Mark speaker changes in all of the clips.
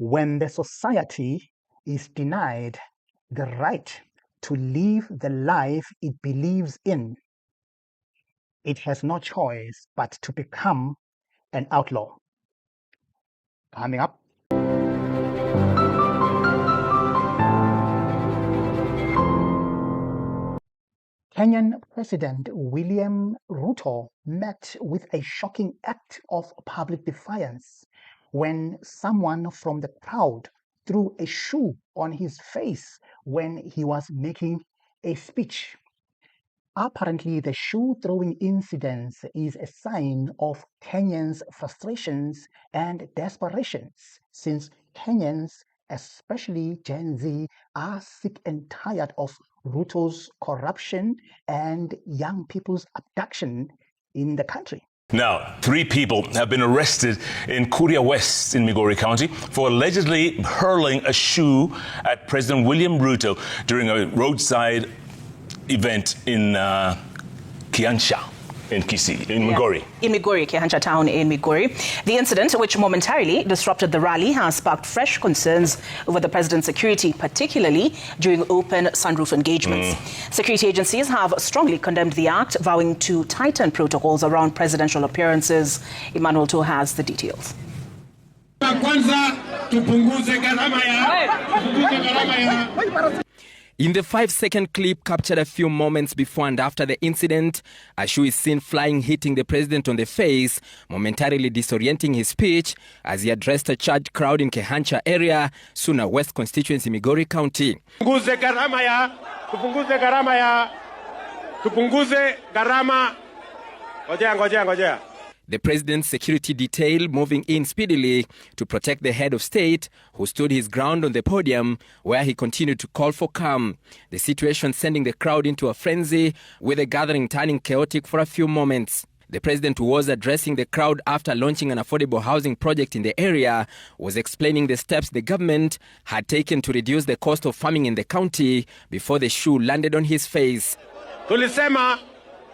Speaker 1: When the society is denied the right to live the life it believes in, it has no choice but to become an outlaw. Coming up. Kenyan President William Ruto met with a shocking act of public defiance when someone from the crowd threw a shoe on his face when he was making a speech. Apparently, the shoe-throwing incident is a sign of Kenyans' frustrations and desperations, since Kenyans, especially Gen Z, are sick and tired of Ruto's corruption and young people's abduction in the country.
Speaker 2: Now, 3 people have been arrested in Kuria West in Migori County for allegedly hurling a shoe at President William Ruto during a roadside event in Kiansha in Kisii, in Migori.
Speaker 3: In Migori, Kiansha town in Migori. The incident, which momentarily disrupted the rally, has sparked fresh concerns over the president's security, particularly during open sunroof engagements. Security agencies have strongly condemned the act, vowing to tighten protocols around presidential appearances. Emmanuel Toh has the details.
Speaker 4: In the 5-second clip captured a few moments before and after the incident, a shoe is seen flying, hitting the president on the face, momentarily disorienting his speech as he addressed a charged crowd in Kehancha area, Suna West constituency, Migori County.
Speaker 5: Tupunguze gharama. Ngojea.
Speaker 4: The president's security detail moving in speedily to protect the head of state, who stood his ground on the podium, where he continued to call for calm. The situation sending the crowd into a frenzy, with the gathering turning chaotic for a few moments. The president, who was addressing the crowd after launching an affordable housing project in the area, was explaining the steps the government had taken to reduce the cost of farming in the county before the shoe landed on his face.
Speaker 5: Tulisema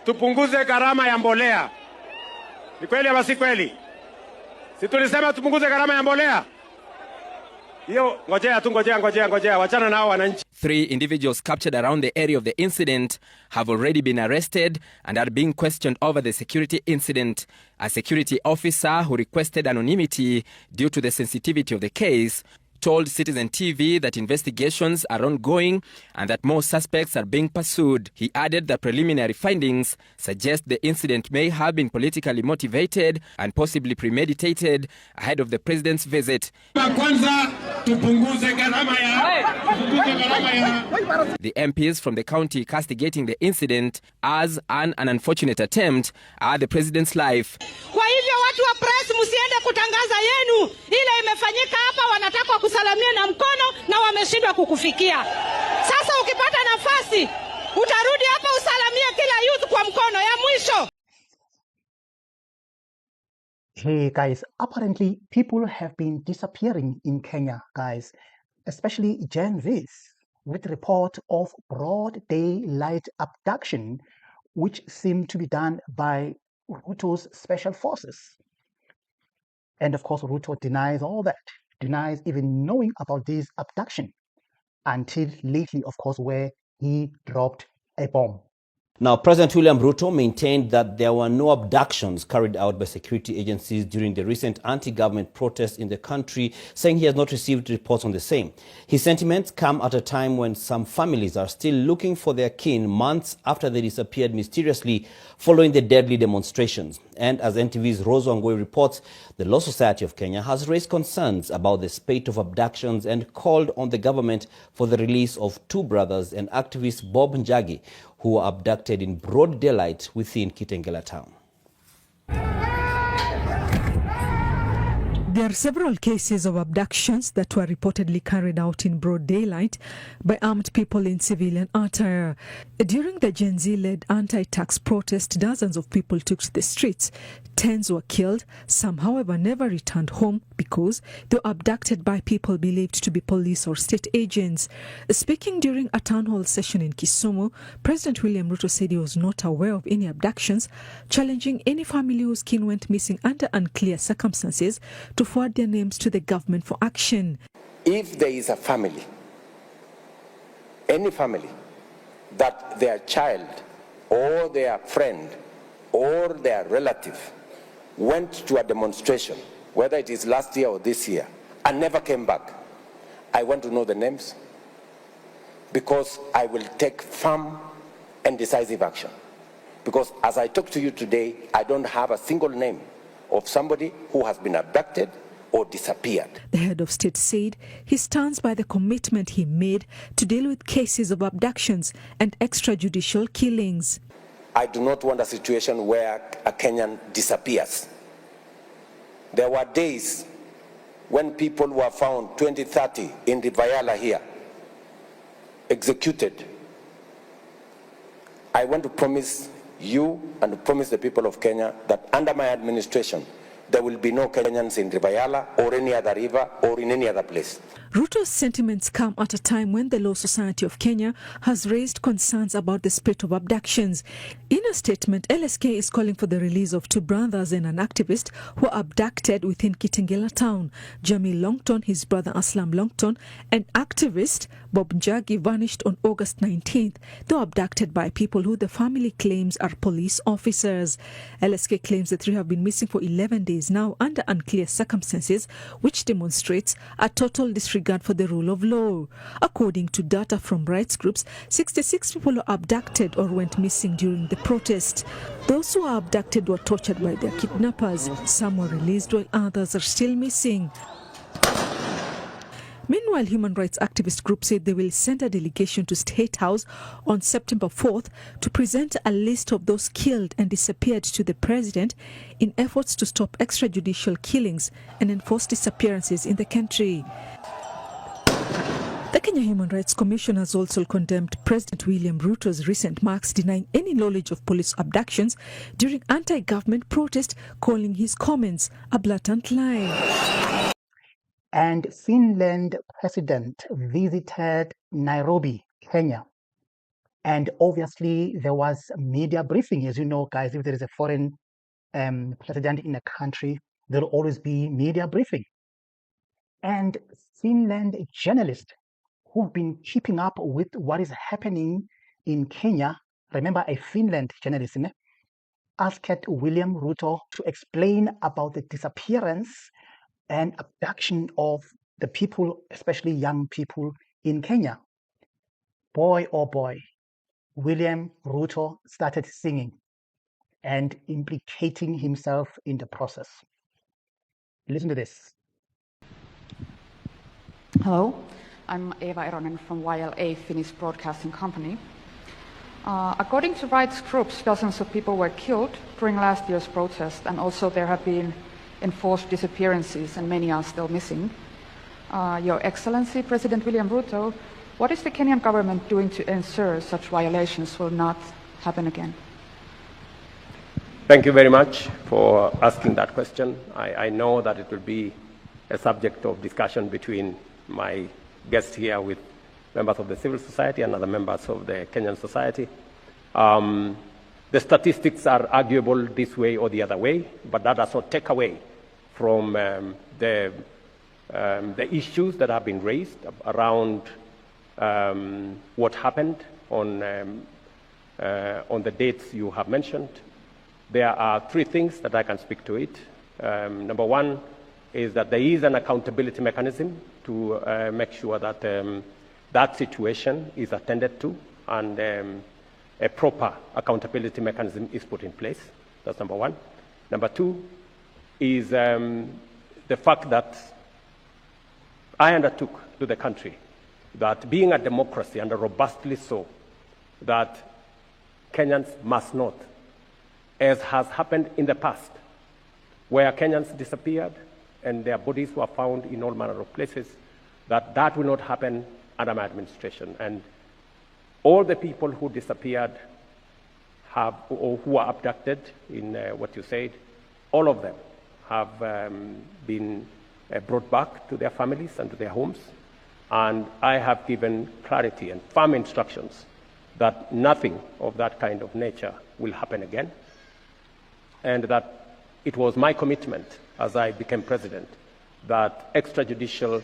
Speaker 5: tupunguze gharama ya mbolea. Ni kweli ama si kweli? Si tulisema tupunguze gharama ya mbolea? Hiyo ngojea, wachana nao wananchi.
Speaker 4: 3 individuals captured around the area of the incident have already been arrested and are being questioned over the security incident. A security officer who requested anonymity due to the sensitivity of the case told Citizen TV that investigations are ongoing and that more suspects are being pursued. He added that preliminary findings suggest the incident may have been politically motivated and possibly premeditated ahead of the president's visit. The MPs from the county castigating the incident as an unfortunate attempt at the president's life.
Speaker 6: Kwa hivyo watu wa press msiende kutangaza yenu, ile imefanyika hapa, wanataka kusalamia na mkono na wameshindwa kukufikia. Sasa ukipata nafasi utarudi hapa usalamie kila youth kwa mkono ya mwisho.
Speaker 1: Hey guys, apparently people have been disappearing in Kenya, guys, especially Gen Zs, with report of broad daylight abduction, which seem to be done by Ruto's special forces. And of course, Ruto denies all that, denies even knowing about this abduction, until lately, of course, where he dropped a bomb.
Speaker 7: Now, President William Ruto maintained that there were no abductions carried out by security agencies during the recent anti-government protests in the country, saying he has not received reports on the same. His sentiments come at a time when some families are still looking for their kin months after they disappeared mysteriously following the deadly demonstrations. And as NTV's Rose Wangui reports, the Law Society of Kenya has raised concerns about the spate of abductions and called on the government for the release of 2 brothers and activist Bob Njagi, who were abducted in broad daylight within Kitengela town.
Speaker 8: There are several cases of abductions that were reportedly carried out in broad daylight by armed people in civilian attire. During the Gen Z-led anti-tax protest, dozens of people took to the streets. Tens were killed. Some, however, never returned home because they were abducted by people believed to be police or state agents. Speaking during a town hall session in Kisumu, President William Ruto said he was not aware of any abductions, challenging any family whose kin went missing under unclear circumstances to forward their names to the government for action.
Speaker 9: If there is a family, any family, that their child or their friend or their relative went to a demonstration, whether it is last year or this year, and never came back, I want to know the names, because I will take firm and decisive action. Because as I talk to you today, I don't have a single name of somebody who has been abducted or disappeared.
Speaker 8: The head of state said he stands by the commitment he made to deal with cases of abductions and extrajudicial killings.
Speaker 9: I do not want a situation where a Kenyan disappears. There were days when people were found 20, 30 in the Vayala here, executed. I want to promise you and to promise the people of Kenya that under my administration, there will be no Kenyans in Vayala or any other river or in any other place.
Speaker 8: Ruto's sentiments come at a time when the Law Society of Kenya has raised concerns about the spate of abductions. In a statement, LSK is calling for the release of two brothers and an activist who were abducted within Kitengela town. Jamie Longton, his brother Aslam Longton, and activist Bob Njagi vanished on August 19th. They were abducted by people who the family claims are police officers. LSK claims the three have been missing for 11 days now under unclear circumstances, which demonstrates a total disregard for the rule of law. According to data from rights groups, 66 people were abducted or went missing during the protest. Those who were abducted were tortured by their kidnappers. Some were released while others are still missing. Meanwhile, human rights activist groups said they will send a delegation to State House on September 4th to present a list of those killed and disappeared to the president in efforts to stop extrajudicial killings and enforce disappearances in the country. The Kenya Human Rights Commission has also condemned President William Ruto's recent marks denying any knowledge of police abductions during anti-government protest, calling his comments a blatant lie.
Speaker 1: And Finland president visited Nairobi, Kenya. And obviously there was a media briefing. As you know, guys, if there is a foreign president in a country, there will always be media briefing. And Finland journalists who've been keeping up with what is happening in Kenya, remember a Finland journalist, asked William Ruto to explain about the disappearance and abduction of the people, especially young people in Kenya. Boy, oh boy, William Ruto started singing and implicating himself in the process. Listen to this.
Speaker 10: Hello, I'm Eva Eronen from YLA Finnish Broadcasting Company. According to rights groups, dozens of people were killed during last year's protest, and also there have been enforced disappearances and many are still missing. Your Excellency, President William Ruto, what is the Kenyan government doing to ensure such violations will not happen again?
Speaker 5: Thank you very much for asking that question. I know that it will be a subject of discussion between my guest here with members of the civil society and other members of the Kenyan society. The statistics are arguable this way or the other way, but that does not take away from the issues that have been raised around what happened on the dates you have mentioned. There are three things that I can speak to it. Number one is that there is an accountability mechanism to make sure that that situation is attended to and a proper accountability mechanism is put in place. That's number one. Number two is the fact that I undertook to the country that being a democracy, and robustly so, that Kenyans must not, as has happened in the past, where Kenyans disappeared and their bodies were found in all manner of places, that will not happen under my administration. And all the people who disappeared or who were abducted in what you said, all of them have been brought back to their families and to their homes. And I have given clarity and firm instructions that nothing of that kind of nature will happen again. And that it was my commitment as I became president that extrajudicial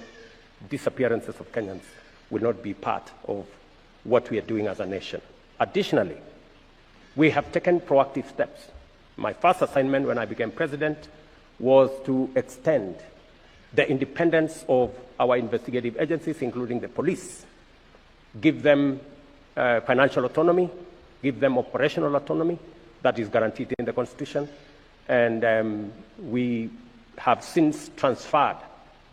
Speaker 5: disappearances of Kenyans will not be part of what we are doing as a nation. Additionally, we have taken proactive steps. My first assignment when I became president was to extend the independence of our investigative agencies, including the police, give them financial autonomy, give them operational autonomy that is guaranteed in the Constitution, and we have since transferred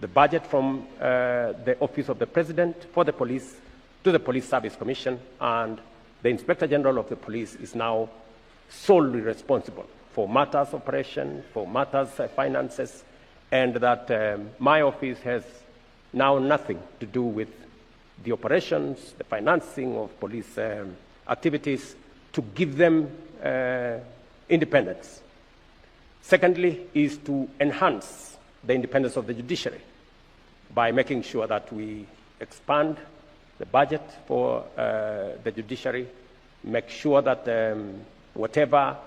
Speaker 5: the budget from the Office of the President for the police to the Police Service Commission, and the Inspector General of the Police is now solely responsible for matters operation, for matters finances, and that my office has now nothing to do with the operations, the financing of police activities, to give them independence. Secondly, is to enhance the independence of the judiciary by making sure that we expand the budget for the judiciary, make sure that whatever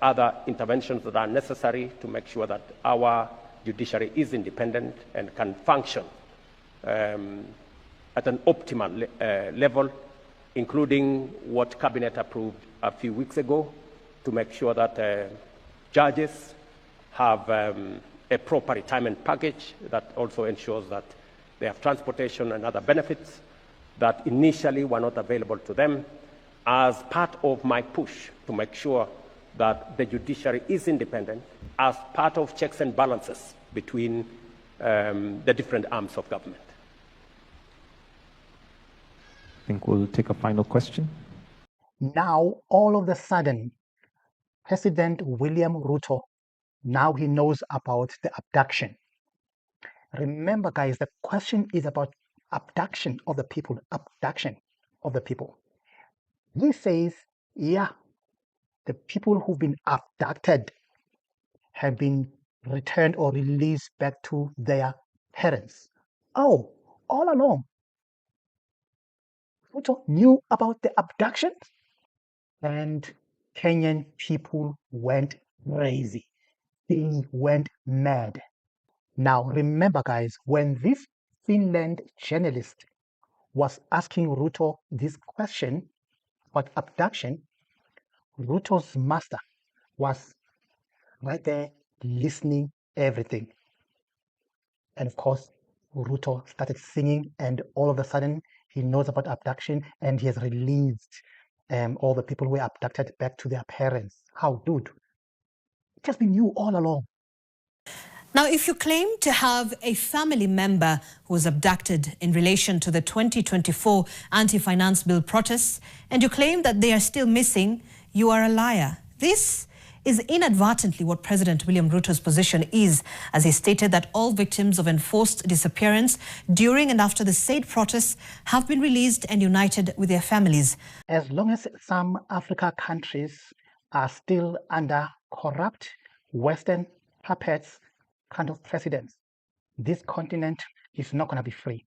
Speaker 5: other interventions that are necessary to make sure that our judiciary is independent and can function at an optimal level, including what Cabinet approved a few weeks ago to make sure that judges have a proper retirement package that also ensures that they have transportation and other benefits that initially were not available to them, as part of my push to make sure that the judiciary is independent as part of checks and balances between the different arms of government.
Speaker 11: I think we'll take a final question.
Speaker 1: Now, all of a sudden, President William Ruto, now he knows about the abduction. Remember, guys, the question is about abduction of the people, abduction of the people. He says, yeah, the people who've been abducted have been returned or released back to their parents. Oh, all along, Ruto knew about the abduction, and Kenyan people went crazy. They went mad. Now, remember, guys, when this Finland journalist was asking Ruto this question about abduction, Ruto's master was right there listening everything. And of course, Ruto started singing, and all of a sudden, he knows about abduction, and he has released all the people who were abducted back to their parents. How, dude? It has been you all along.
Speaker 12: Now, if you claim to have a family member who was abducted in relation to the 2024 anti-finance bill protests, and you claim that they are still missing, you are a liar. This is inadvertently what President William Ruto's position is, as he stated that all victims of enforced disappearance during and after the said protests have been released and united with their families.
Speaker 1: As long as some Africa countries are still under corrupt Western puppets kind of presidents, this continent is not going to be free,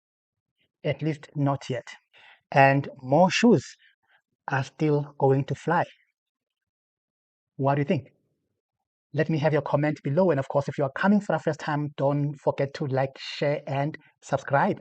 Speaker 1: at least not yet. And more shoes are still going to fly. What do you think? Let me have your comment below. And of course, if you are coming for the first time, don't forget to like, share, and subscribe.